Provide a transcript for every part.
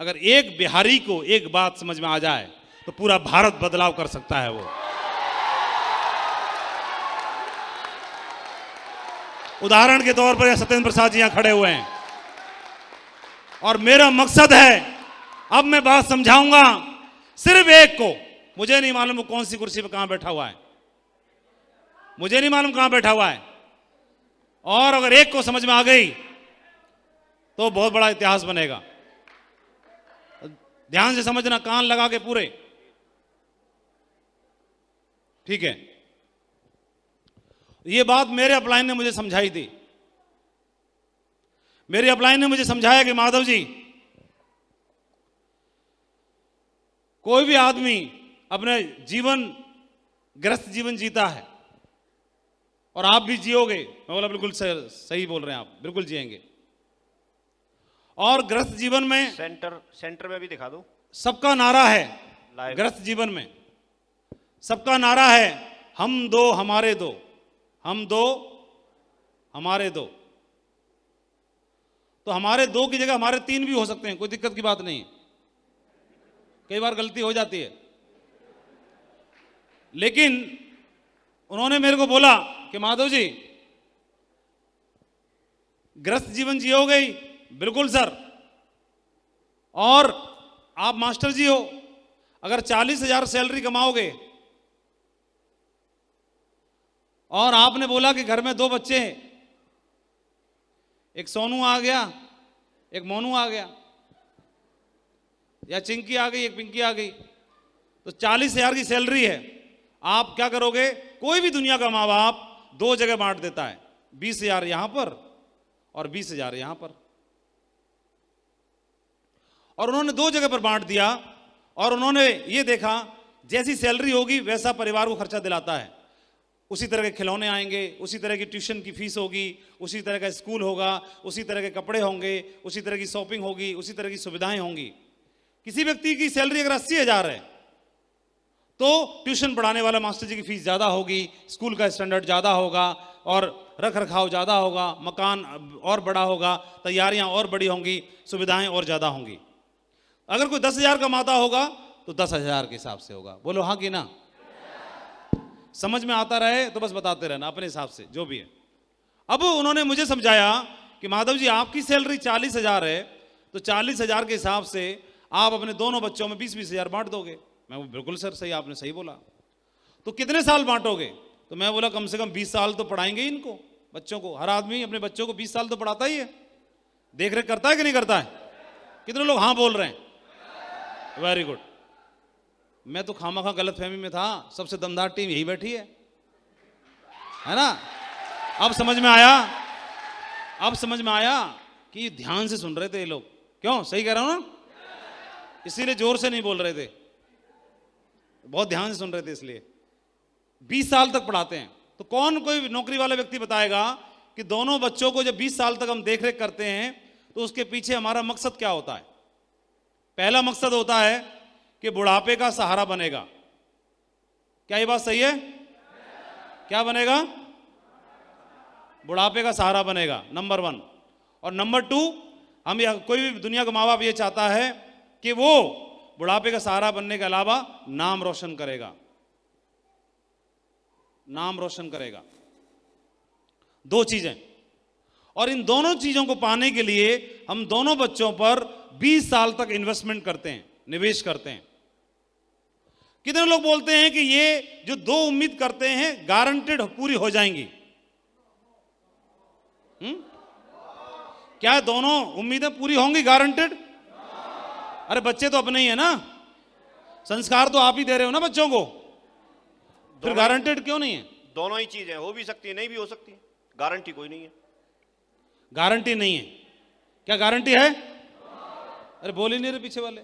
अगर एक बिहारी को एक बात समझ में आ जाए तो पूरा भारत बदलाव कर सकता है। वो उदाहरण के तौर पर सत्येंद्र प्रसाद जी यहां खड़े हुए हैं और मेरा मकसद है, अब मैं बात समझाऊंगा सिर्फ एक को। मुझे नहीं मालूम वो कौन सी कुर्सी पर कहां बैठा हुआ है, मुझे नहीं मालूम कहां बैठा हुआ है, और अगर एक को समझ में आ गई तो बहुत बड़ा इतिहास बनेगा। ध्यान से समझना, कान लगा के पूरे, ठीक है। ये बात मेरे अपलाइन ने मुझे समझाई थी। मेरे अपलाइन ने मुझे समझाया कि माधव जी, कोई भी आदमी अपने जीवन गृहस्थ जीवन जीता है और आप भी जियोगे। मैं बोला बिल्कुल सही बोल रहे हैं आप, बिल्कुल जिएंगे। और गृहस्थ जीवन में सेंटर में भी दिखा दो, सबका नारा है गृहस्थ जीवन में, सबका नारा है हम दो हमारे दो, हम दो हमारे दो। तो हमारे दो की जगह हमारे तीन भी हो सकते हैं, कोई दिक्कत की बात नहीं है। कई बार गलती हो जाती है, लेकिन उन्होंने मेरे को बोला कि माधव जी गृहस्थ जीवन जियोगे ही? बिल्कुल सर। और आप मास्टर जी हो, अगर 40,000 सैलरी कमाओगे और आपने बोला कि घर में 2 बच्चे हैं, एक सोनू आ गया, एक मोनू आ गया, या चिंकी आ गई, एक पिंकी आ गई, तो 40,000 की सैलरी है। आप क्या करोगे? कोई भी दुनिया का माँ बाप 2 जगह बांट देता है, 20,000 यहां पर और 20,000 यहां पर। और उन्होंने 2 जगह पर बांट दिया और उन्होंने ये देखा जैसी सैलरी होगी वैसा परिवार को खर्चा दिलाता है। उसी तरह के खिलौने आएंगे, उसी तरह की ट्यूशन की फीस होगी, उसी तरह का स्कूल होगा, उसी तरह के कपड़े होंगे, उसी तरह की शॉपिंग होगी, उसी तरह की सुविधाएं होंगी। किसी व्यक्ति की सैलरी अगर 80,000 है तो ट्यूशन पढ़ाने वाला मास्टर जी की फीस ज्यादा होगी, स्कूल का स्टैंडर्ड ज्यादा होगा और रख रखाव ज्यादा होगा, मकान और बड़ा होगा, तैयारियां और बड़ी होंगी, सुविधाएं और ज्यादा होंगी। अगर कोई 10,000 कमाता होगा तो 10,000 के हिसाब से होगा। बोलो हाँ कि ना? समझ में आता रहे तो बस बताते रहना अपने हिसाब से जो भी है। अब उन्होंने मुझे समझाया कि माधव जी आपकी सैलरी 40,000 है तो 40,000 के हिसाब से आप अपने दोनों बच्चों में 20-20 हजार बांट दोगे। मैं वो बिल्कुल सर सही, आपने सही बोला। तो कितने साल बांटोगे? तो मैं बोला कम से कम 20 साल तो पढ़ाएंगे इनको, बच्चों को। हर आदमी अपने बच्चों को 20 साल तो पढ़ाता ही है, देख रेख करता है कि नहीं करता है? कितने लोग हाँ बोल रहे हैं? Very good. मैं तो खामा खा गलत फहमी में था, सबसे दमदार टीम यही बैठी है ना? अब समझ में आया, अब समझ में आया कि ध्यान से सुन रहे थे ये लोग। क्यों? सही कह रहा हूं ना? इसीलिए जोर से नहीं बोल रहे थे, बहुत ध्यान से सुन रहे थे। इसलिए 20 साल तक पढ़ाते हैं। तो कौन कोई नौकरी वाला व्यक्ति बताएगा कि दोनों बच्चों को जब 20 साल तक हम देख रेख करते हैं तो उसके पीछे हमारा मकसद क्या होता है? पहला मकसद होता है कि बुढ़ापे का सहारा बनेगा। क्या ये बात सही है? क्या बनेगा? बुढ़ापे का सहारा बनेगा, नंबर 1। और नंबर 2, हम कोई भी दुनिया का माँ बाप ये चाहता है कि वो बुढ़ापे का सहारा बनने के अलावा नाम रोशन करेगा, नाम रोशन करेगा। 2 चीजें। और इन दोनों चीजों को पाने के लिए हम दोनों बच्चों पर 20 साल तक इन्वेस्टमेंट करते हैं, निवेश करते हैं। कितने लोग बोलते हैं कि ये जो 2 उम्मीद करते हैं गारंटेड पूरी हो जाएंगी? क्या दोनों उम्मीदें पूरी होंगी गारंटेड? अरे बच्चे तो अपने ही है ना, संस्कार तो आप ही दे रहे हो ना बच्चों को, फिर गारंटेड क्यों नहीं है? दोनों ही चीजें हो भी सकती है, नहीं भी हो सकती है, गारंटी कोई नहीं है। गारंटी नहीं है? क्या गारंटी है? अरे बोल ही नहीं रहे पीछे वाले।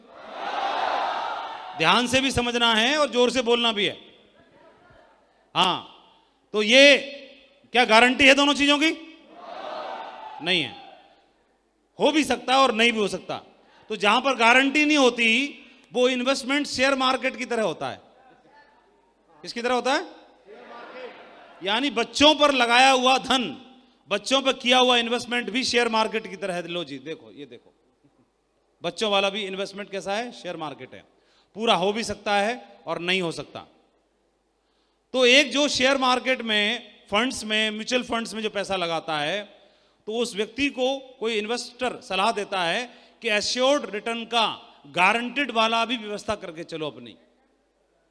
ध्यान से भी समझना है और जोर से बोलना भी है। हाँ, तो ये क्या गारंटी है दोनों चीजों की? नहीं है। हो भी सकता है और नहीं भी हो सकता। तो जहां पर गारंटी नहीं होती वो इन्वेस्टमेंट शेयर मार्केट की तरह होता है। किसकी तरह होता है? यानी बच्चों पर लगाया हुआ धन, बच्चों पर किया हुआ इन्वेस्टमेंट भी शेयर मार्केट की तरह है। लो जी देखो, ये देखो, बच्चों वाला भी इन्वेस्टमेंट कैसा है? शेयर मार्केट है। पूरा हो भी सकता है और नहीं हो सकता। तो एक जो शेयर मार्केट में, फंड्स में, म्यूचुअल फंड्स में जो पैसा लगाता है, तो उस व्यक्ति को कोई इन्वेस्टर सलाह देता है कि एश्योर्ड रिटर्न का गारंटेड वाला भी व्यवस्था करके चलो अपनी,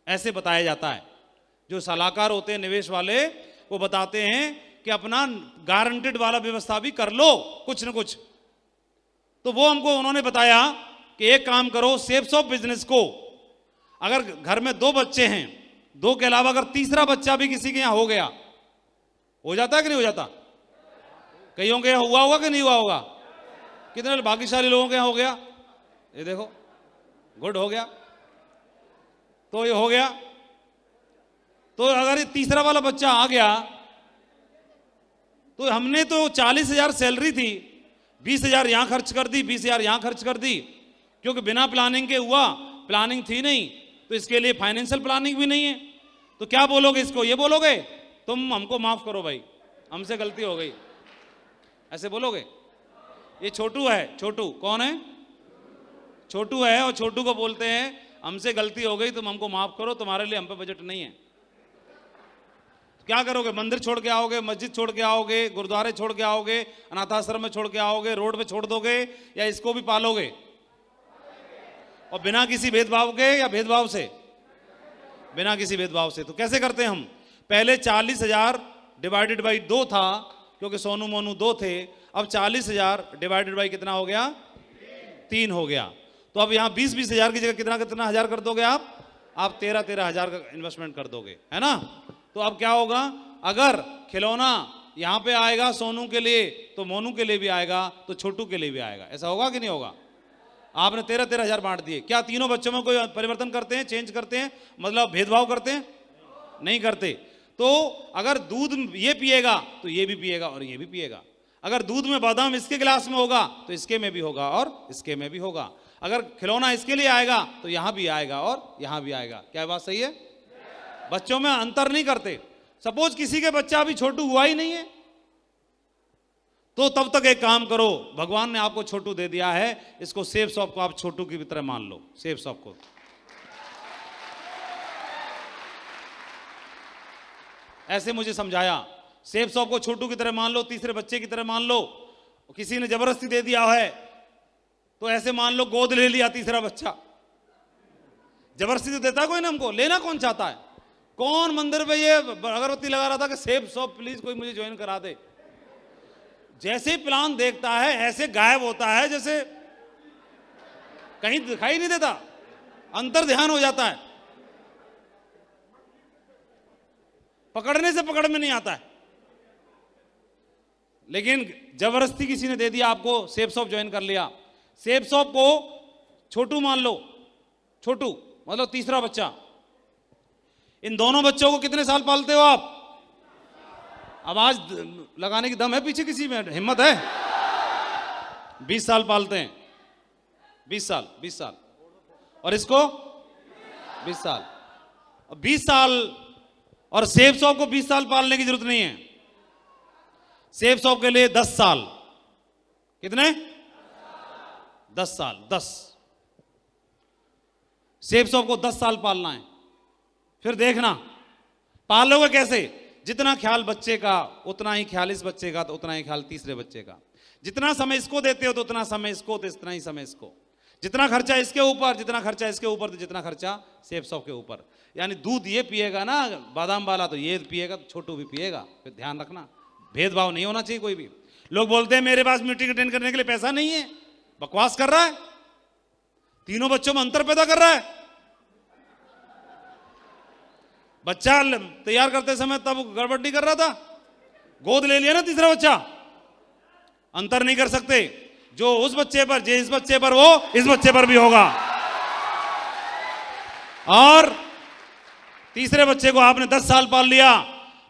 ऐसे बताया जाता है। जो सलाहकार होते हैं निवेश वाले, वो बताते हैं कि अपना गारंटेड वाला व्यवस्था भी कर लो कुछ न कुछ। तो वो हमको उन्होंने बताया कि एक काम करो, सेप्स ऑफ बिजनेस को, अगर घर में 2 बच्चे हैं, 2 के अलावा अगर तीसरा बच्चा भी किसी के यहां हो गया, हो जाता है कि नहीं हो जाता? कईयों के यहां हुआ होगा कि नहीं हुआ होगा? कितने भाग्यशाली लोगों के यहां हो गया? ये देखो, गुड, हो गया। तो ये हो गया। तो अगर ये तीसरा वाला बच्चा आ गया, तो हमने तो 40,000 सैलरी थी, 20,000 यहां खर्च कर दी, 20,000 यहां खर्च कर दी, क्योंकि बिना प्लानिंग के हुआ, प्लानिंग थी नहीं, तो इसके लिए फाइनेंशियल प्लानिंग भी नहीं है। तो क्या बोलोगे इसको? ये बोलोगे तुम हमको माफ करो भाई, हमसे गलती हो गई, ऐसे बोलोगे? ये छोटू है। छोटू कौन है? छोटू है। और छोटू को बोलते हैं हमसे गलती हो गई, तुम हमको माफ करो, तुम्हारे लिए हम पे बजट नहीं है। क्या करोगे? मंदिर छोड़ के आओगे, मस्जिद छोड़ के आओगे, गुरुद्वारे छोड़ के आओगे, अनाथाश्रम में छोड़ के आओगे, रोड पे छोड़ दोगे, या इसको भी पालोगे? और बिना किसी भेदभाव के या भेदभाव से? बिना किसी भेदभाव से। तो कैसे करते हैं हम? पहले 40,000 डिवाइडेड बाई 2 था, क्योंकि सोनू मोनू 2 थे। अब 40,000 डिवाइडेड बाई कितना हो गया? 3 हो गया। तो अब यहाँ 20-20 हजार की जगह कितना कितना हजार कर दोगे आप 13-13 हजार का इन्वेस्टमेंट कर दोगे, है ना? तो अब क्या होगा? अगर खिलौना यहाँ पे आएगा सोनू के लिए, तो मोनू के लिए भी आएगा, तो छोटू के लिए भी आएगा। ऐसा होगा कि नहीं होगा? आपने 13-13 हजार बांट दिए। क्या तीनों बच्चों में कोई परिवर्तन करते हैं, चेंज करते हैं, मतलब भेदभाव करते हैं? नहीं करते। तो अगर दूध ये पिएगा तो ये भी पिएगा और ये भी पिएगा। अगर दूध में बादाम इसके गिलास में होगा तो इसके में भी होगा और इसके में भी होगा। अगर खिलौना इसके लिए आएगा तो यहां भी आएगा और यहां भी आएगा। क्या बात सही है? बच्चों में अंतर नहीं करते। सपोज किसी के बच्चा अभी छोटू हुआ ही नहीं है, तो तब तक एक काम करो, भगवान ने आपको छोटू दे दिया है, इसको सेफ शॉप को आप छोटू की तरह मान लो। सेफ शॉप को ऐसे मुझे समझाया, सेफ शॉप को छोटू की तरह मान लो, तीसरे बच्चे की तरह मान लो। किसी ने जबरदस्ती दे दिया है तो ऐसे मान लो गोद ले लिया तीसरा बच्चा। जबरदस्ती तो देता कोई ना, हमको लेना कौन चाहता है? कौन मंदिर पे ये अगरबत्ती लगा रहा था कि सेफ शॉप प्लीज कोई मुझे ज्वाइन करा दे? जैसे प्लान देखता है ऐसे गायब होता है, जैसे कहीं दिखाई नहीं देता, अंतर ध्यान हो जाता है, पकड़ने से पकड़ में नहीं आता है। लेकिन जबरदस्ती किसी ने दे दिया आपको, सेफ शॉप ज्वाइन कर लिया। सेफ शॉप को छोटू मान लो, छोटू मतलब तीसरा बच्चा। इन दोनों बच्चों को कितने साल पालते हो आप? आवाज लगाने की दम है पीछे किसी में? हिम्मत है? 20 साल पालते हैं। 20 साल और इसको 20 साल। 20 साल और सेफ शॉप को 20 साल पालने की जरूरत नहीं है। सेफ शॉप के लिए 10 साल। कितने? 10 साल। 10 सेफ शॉप को 10 साल पालना है। फिर देखना पालोगे कैसे। जितना ख्याल बच्चे का उतना ही ख्याल इस बच्चे का, तो उतना ही ख्याल तीसरे बच्चे का। जितना समय इसको देते हो तो उतना समय इसको, तो इतना ही समय इसको। जितना खर्चा इसके ऊपर, जितना खर्चा इसके ऊपर, तो जितना खर्चा सेफ शॉप के ऊपर। यानी दूध ये पिएगा ना बादाम वाला, तो ये पिएगा तो छोटू भी पिएगा। फिर ध्यान रखना, भेदभाव नहीं होना चाहिए कोई भी। लोग बोलते हैं मेरे पास मीटिंग अटेंड करने के लिए पैसा नहीं है, बकवास कर रहा है। तीनों बच्चों में अंतर पैदा कर रहा है। बच्चा तैयार करते समय तब गड़बड़ नहीं कर रहा था, गोद ले लिया ना तीसरा बच्चा। अंतर नहीं कर सकते। जो उस बच्चे पर, जो इस बच्चे पर, वो इस बच्चे पर भी होगा। और तीसरे बच्चे को आपने 10 साल पाल लिया,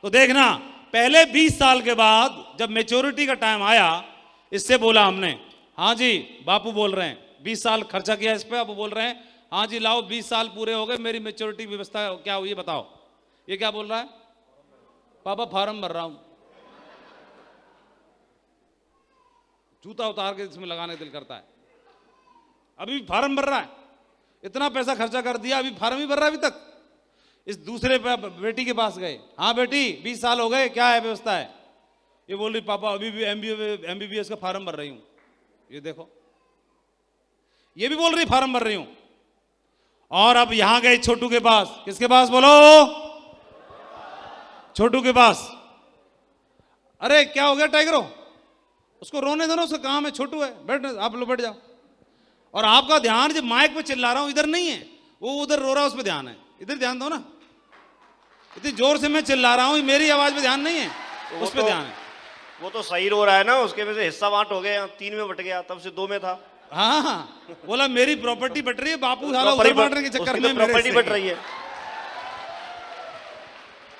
तो देखना पहले 20 साल के बाद जब मैच्योरिटी का टाइम आया, इससे बोला हमने, हाँ जी बापू बोल रहे हैं 20 साल खर्चा किया इस पे, अब बोल रहे हैं हाँ जी लाओ 20 साल पूरे हो गए, मेरी मैच्योरिटी व्यवस्था क्या हुई बताओ। ये क्या बोल रहा है? पापा फॉर्म भर रहा हूं। जूता उतार के इसमें लगाने का दिल करता है। अभी भी फार्म भर रहा है, इतना पैसा खर्चा कर दिया, अभी फार्म ही भर रहा है अभी तक। इस दूसरे बेटी के पास गए, हाँ बेटी 20 साल हो गए, क्या है व्यवस्था है? ये बोल रही पापा अभी भी MBBS का फार्म भर रही हूं। ये देखो, ये भी बोल रही फार्म भर रही हूं। और अब यहां गए छोटू के पास, किसके पास बोलो? छोटू के पास। अरे क्या हो गया टाइगरो, उसको रोने दो ना, उसका काम है, छोटू है, बैठ, आप लोग बैठ जाओ। और आपका ध्यान जब माइक पे चिल्ला रहा हूं इधर नहीं है, वो उधर रो रहा है, उस पर ध्यान है, इधर ध्यान दो ना। इतनी जोर से मैं चिल्ला रहा हूं, मेरी आवाज पे ध्यान नहीं है, उस पर ध्यान है। वो तो सही रो रहा है ना, उसके में से हिस्सा बांट हो गया, 3 में बट गया, तब से 2 में था। हाँ हाँ, बोला मेरी प्रॉपर्टी बट रही है, बापू साला उधर बांटने के चक्कर में प्रॉपर्टी बट रही है।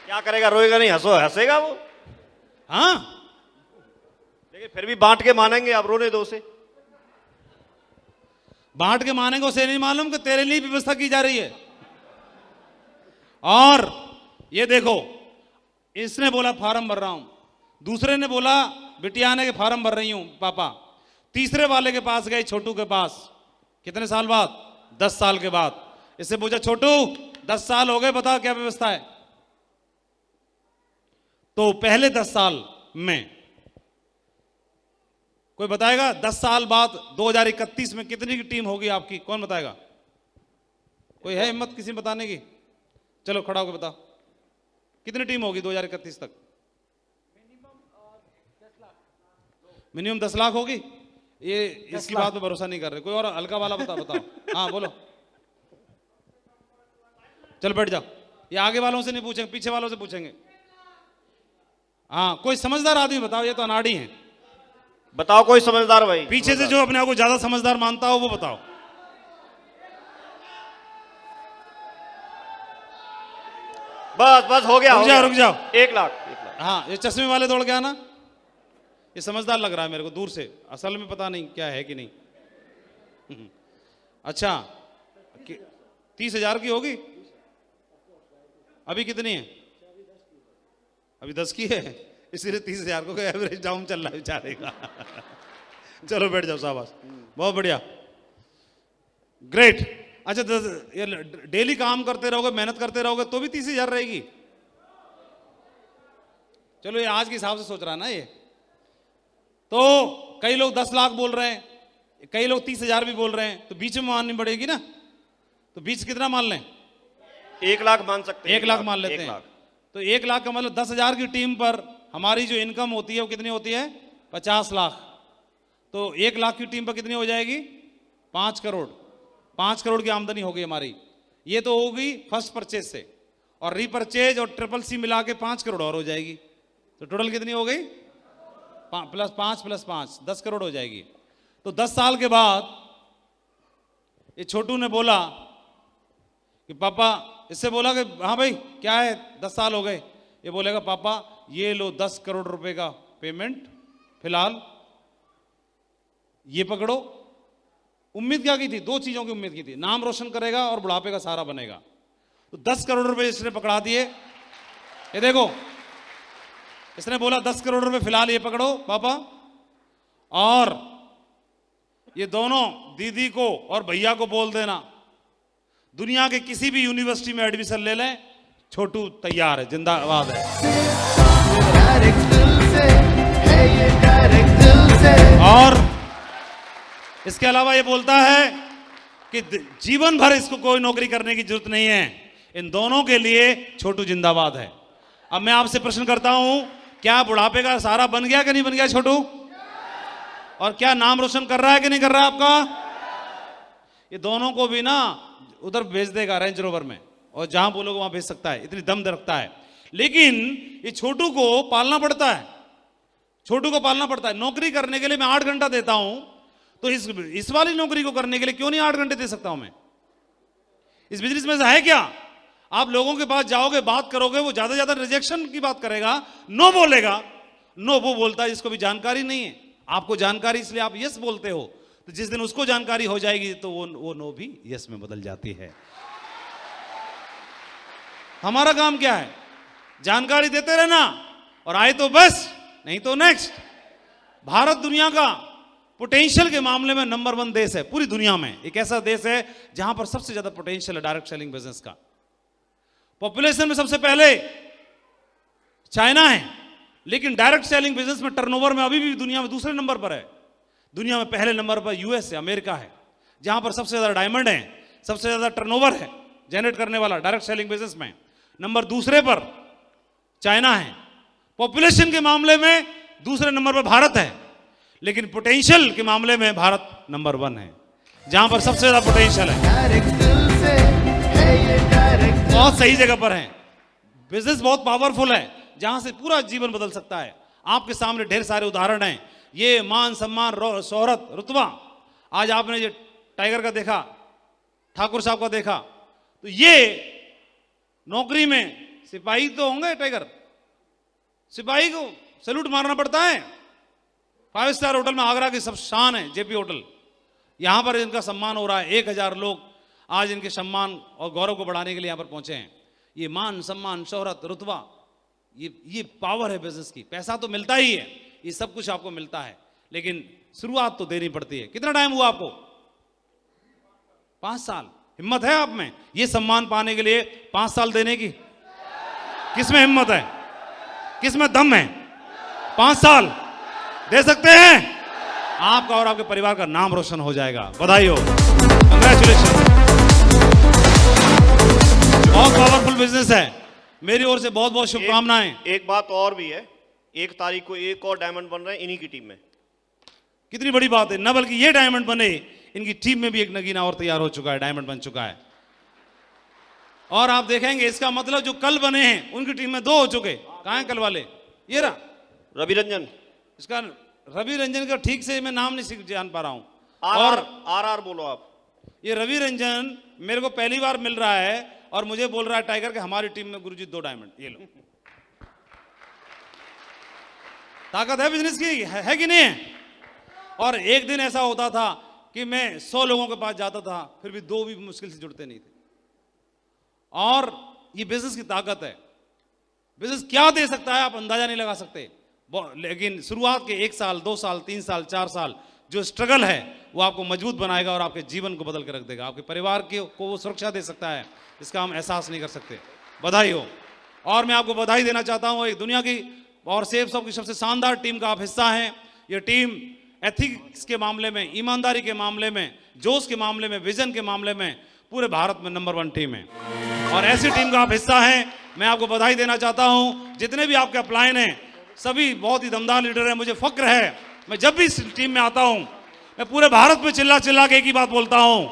क्या करेगा, रोएगा नहीं, हंसेगा वो। हाँ, लेकिन फिर भी बांट के मानेंगे, आप रोने दो उसे। बांट के मानेंगे, उसे नहीं मालूम कि तेरे लिए व्यवस्था की जा रही है। और ये देखो, इसने बोला फार्म भर रहा हूं, दूसरे ने बोला बिटिया ने के फार्म भर रही हूं पापा। तीसरे वाले के पास गए, छोटू के पास, कितने साल बाद? 10 साल के बाद। इससे पूछा, छोटू 10 साल हो गए, बता क्या व्यवस्था है? तो पहले 10 साल में कोई बताएगा 10 साल बाद 2031 में कितनी की टीम होगी आपकी? कौन बताएगा? कोई है हिम्मत किसी बताने की? चलो खड़ा होकर बताओ, कितनी टीम होगी 2031 तक? मिनिमम 10 लाख होगी। ये इसकी बात पे भरोसा नहीं कर रहे। कोई और हल्का वाला बताओ। हाँ बोलो, चल बैठ जाओ। ये आगे वालों से नहीं पूछेंगे, पीछे वालों से पूछेंगे। हाँ, कोई समझदार आदमी बताओ, ये तो अनाड़ी है। बताओ कोई समझदार भाई, पीछे से जो अपने आप को ज्यादा समझदार मानता हो वो बताओ। बस हो गया, रुक जाओ। 1 लाख। हाँ, ये चश्मे वाले दौड़ गया ना, ये समझदार लग रहा है मेरे को दूर से, असल में पता नहीं क्या है कि नहीं। अच्छा, 30,000 की होगी? अभी कितनी है? अभी 10 की है, इसीलिए 30,000 को एवरेज डाउन चल रहा है बेचारे का। चलो बैठ जाओ, शाबाश, बहुत बढ़िया, ग्रेट। अच्छा, ये डेली काम करते रहोगे, मेहनत करते रहोगे तो भी 30,000 रहेगी। चलो, ये आज के हिसाब से सोच रहा है ना ये। तो कई लोग 10 लाख बोल रहे हैं, कई लोग 30,000 भी बोल रहे हैं, तो बीच में माननी पड़ेगी ना। तो बीच कितना मान लें? 1 लाख मान सकते हैं। 1 लाख मान लेते हैं। तो 1 लाख का मतलब 10,000 की टीम पर हमारी जो इनकम होती है वो कितनी होती है? 50 लाख। तो 1 लाख की टीम पर कितनी हो जाएगी? 5 करोड़। 5 करोड़ की आमदनी होगी हमारी। ये तो होगी फर्स्ट परचेज से, और रीपरचेज और CCC मिला के 5 करोड़ और हो जाएगी। तो टोटल कितनी हो गई? +5 + 5 10 करोड़ हो जाएगी। तो 10 साल के बाद ये छोटू ने बोला कि पापा, इससे बोला कि हाँ भाई क्या है, 10 साल हो गए। ये बोलेगा पापा ये लो 10 करोड़ रुपए का पेमेंट, फिलहाल ये पकड़ो। उम्मीद क्या की थी? 2 चीजों की उम्मीद की थी, नाम रोशन करेगा और बुढ़ापे का सहारा बनेगा। तो 10 करोड़ रुपए इसने पकड़ा दिए। ये देखो, इसने बोला 10 करोड़ रुपए फिलहाल ये पकड़ो पापा, और ये दोनों दीदी को और भैया को बोल देना दुनिया के किसी भी यूनिवर्सिटी में एडमिशन ले लें, छोटू तैयार है, जिंदाबाद है। और इसके अलावा ये बोलता है कि जीवन भर इसको कोई नौकरी करने की जरूरत नहीं है, इन दोनों के लिए छोटू जिंदाबाद है। अब मैं आपसे प्रश्न करता हूं, क्या बुढ़ापे का सहारा बन गया कि नहीं बन गया छोटू? और क्या नाम रोशन कर रहा है कि नहीं कर रहा है आपका? ये दोनों को भी ना उधर भेज देगा रेंज रोवर में, और जहां बोलोगे वहां भेज सकता है, इतनी दम रखता है। लेकिन ये छोटू को पालना पड़ता है, छोटू को पालना पड़ता है। नौकरी करने के लिए मैं 8 घंटा देता हूं, तो इस वाली नौकरी को करने के लिए क्यों नहीं 8 घंटे दे सकता हूं मैं? इस बिजनेस में है क्या? आप लोगों के पास जाओगे, बात करोगे, वो ज्यादा ज्यादा रिजेक्शन की बात करेगा, नो बोलेगा। नो वो बोलता है जिसको भी जानकारी नहीं है। आपको जानकारी, इसलिए आप यस बोलते हो। तो जिस दिन उसको जानकारी हो जाएगी तो वो नो भी यस में बदल जाती है। हमारा काम क्या है? जानकारी देते रहना, और आए तो बस, नहीं तो नेक्स्ट। भारत दुनिया का पोटेंशियल के मामले में नंबर 1 देश है पूरी दुनिया में। एक ऐसा देश है जहां पर सबसे ज्यादा पोटेंशियल है डायरेक्ट सेलिंग बिजनेस का। पॉपुलेशन में सबसे पहले चाइना है, लेकिन डायरेक्ट सेलिंग बिजनेस में टर्नओवर में अभी भी दुनिया में दूसरे नंबर पर है। दुनिया में पहले नंबर पर यूएस है, अमेरिका है, जहां पर सबसे ज्यादा डायमंड है, सबसे ज्यादा टर्नओवर है जनरेट करने वाला डायरेक्ट सेलिंग बिजनेस में। नंबर दूसरे पर चाइना है। पॉपुलेशन के मामले में दूसरे नंबर पर भारत है, लेकिन पोटेंशियल के मामले में भारत नंबर 1 है, जहां पर सबसे ज्यादा पोटेंशियल है। बहुत सही जगह पर है। बिजनेस बहुत पावरफुल है, जहां से पूरा जीवन बदल सकता है। आपके सामने ढेर सारे उदाहरण हैं। ये मान सम्मान शोहरत रुतबा, आज आपने ये टाइगर का देखा, ठाकुर साहब का देखा, तो ये नौकरी में सिपाही तो होंगे। टाइगर सिपाही को सैल्यूट मारना पड़ता है। 5 स्टार होटल में, आगरा की सब शान है जेपी होटल, यहां पर इनका सम्मान हो रहा है। 1000 लोग आज इनके सम्मान और गौरव को बढ़ाने के लिए यहां पर पहुंचे हैं। ये मान सम्मान शोहरत रुतबा, ये पावर है बिजनेस की। पैसा तो मिलता ही है, ये सब कुछ आपको मिलता है, लेकिन शुरुआत तो देनी पड़ती है। कितना टाइम हुआ आपको? 5 साल। हिम्मत है आप में ये सम्मान पाने के लिए 5 साल देने की? किसमें हिम्मत है, किसमें दम है? 5 साल दे सकते हैं? आपका और आपके परिवार का नाम रोशन हो जाएगा। बधाई हो, कंग्रेचुलेशन। बहुत पावरफुल बिजनेस है। मेरी ओर से बहुत बहुत शुभकामनाएं। एक बात और भी है, 1 तारीख को एक और डायमंड बन रहे हैं इन्हीं की टीम में। कितनी बड़ी बात है। न बल्कि ये डायमंड बने, इनकी टीम में भी एक नगीना और तैयार हो चुका है, डायमंड बन चुका है। और आप देखेंगे इसका मतलब जो कल बने हैं उनकी टीम में 2 हो चुके। कहां हैं कल वाले? ये रहा रवि रंजन। इसका रवि रंजन का ठीक से मैं नाम नहीं जान पा रहा हूं। और आर बोलो आप। ये रवि रंजन मेरे को पहली बार मिल रहा है और मुझे बोल रहा है टाइगर के हमारी टीम में गुरुजी 2 डायमंड। ये लो, ताकत है बिजनेस की, है कि नहीं है? और एक दिन ऐसा होता था कि मैं 100 लोगों के पास जाता था, फिर भी 2 भी मुश्किल से जुड़ते नहीं थे। और ये बिजनेस की ताकत है। बिजनेस क्या दे सकता है आप अंदाजा नहीं लगा सकते, लेकिन शुरुआत के 1 साल 2 साल 3 साल 4 साल जो स्ट्रगल है वो आपको मजबूत बनाएगा और आपके जीवन को बदल के रख देगा। आपके परिवार को वो सुरक्षा दे सकता है, इसका हम एहसास नहीं कर सकते। बधाई हो। और मैं आपको बधाई देना चाहता हूँ, एक दुनिया की और सेफ शॉप की सबसे शानदार टीम का आप हिस्सा हैं। ये टीम एथिक्स के मामले में, ईमानदारी के मामले में, जोश के मामले में, विजन के मामले में पूरे भारत में नंबर 1 टीम है और ऐसी टीम का आप हिस्सा हैं। मैं आपको बधाई देना चाहता हूं। जितने भी आपके अपलाइन हैं सभी बहुत ही दमदार लीडर हैं। मुझे फक्र है, मैं जब भी इस टीम में आता हूं मैं पूरे भारत में चिल्ला चिल्ला के एक ही बात बोलता हूं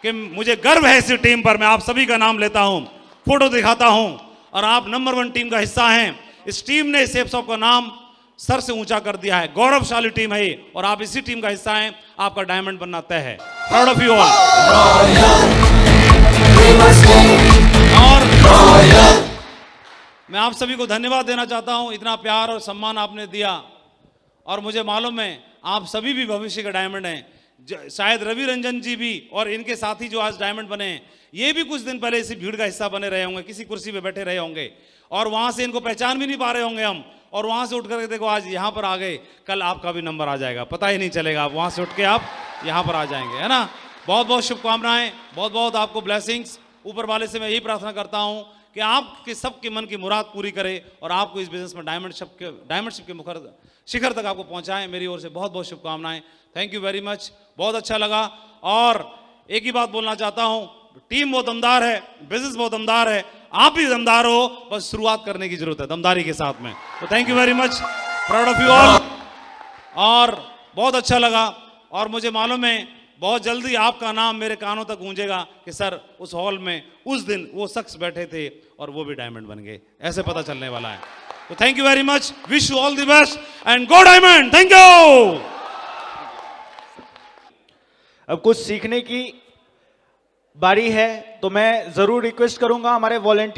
कि मुझे गर्व है इस टीम पर। मैं आप सभी का नाम लेता हूं, फोटो दिखाता हूं और आप नंबर 1 टीम का हिस्सा हैं। इस टीम ने सेफ शॉप का नाम सर से ऊंचा कर दिया है। गौरवशाली टीम है ये और आप इसी टीम का हिस्सा हैं। आपका डायमंड बनना तय है। Proud of you all. और मैं आप सभी को धन्यवाद देना चाहता हूं, इतना प्यार और सम्मान आपने दिया और मुझे मालूम है आप सभी भी भविष्य के डायमंड हैं। शायद रवि रंजन जी भी और इनके साथी जो आज डायमंड बने हैं ये भी कुछ दिन पहले इसी भीड़ का हिस्सा बने रहे होंगे, किसी कुर्सी पे बैठे रहे होंगे और वहां से इनको पहचान भी नहीं पा रहे होंगे हम, और वहां से उठ करके देखो आज यहां पर आ गए। कल आपका भी नंबर आ जाएगा, पता ही नहीं चलेगा, आप वहां से उठ के आप यहां पर आ जाएंगे, है ना। बहुत बहुत शुभकामनाएं, बहुत बहुत आपको ब्लेसिंग्स। ऊपर वाले से मैं यही प्रार्थना करता हूं कि आपके सबके मन की मुराद पूरी करे और आपको इस बिजनेस में डायमंडशिप के मुखर शिखर तक आपको पहुंचाएं। मेरी ओर से बहुत बहुत शुभकामनाएं। थैंक यू वेरी मच, बहुत अच्छा लगा। और एक ही बात बोलना चाहता हूं, टीम बहुत दमदार है, बिजनेस बहुत दमदार है, आप भी दमदार हो, बस शुरुआत करने की जरूरत है दमदारी के साथ में। तो thank you very much, proud of you all. और बहुत अच्छा लगा और मुझे मालूम है बहुत जल्दी आपका नाम मेरे कानों तक गूंजेगा कि सर उस हॉल में उस दिन वो शख्स बैठे थे और वो भी डायमंड बन गए, ऐसे पता चलने वाला है। तो thank you very much, wish you all the best and go diamond. Thank you. अब कुछ सीखने की बारी है, तो मैं जरूर रिक्वेस्ट करूंगा हमारे वॉलंटियर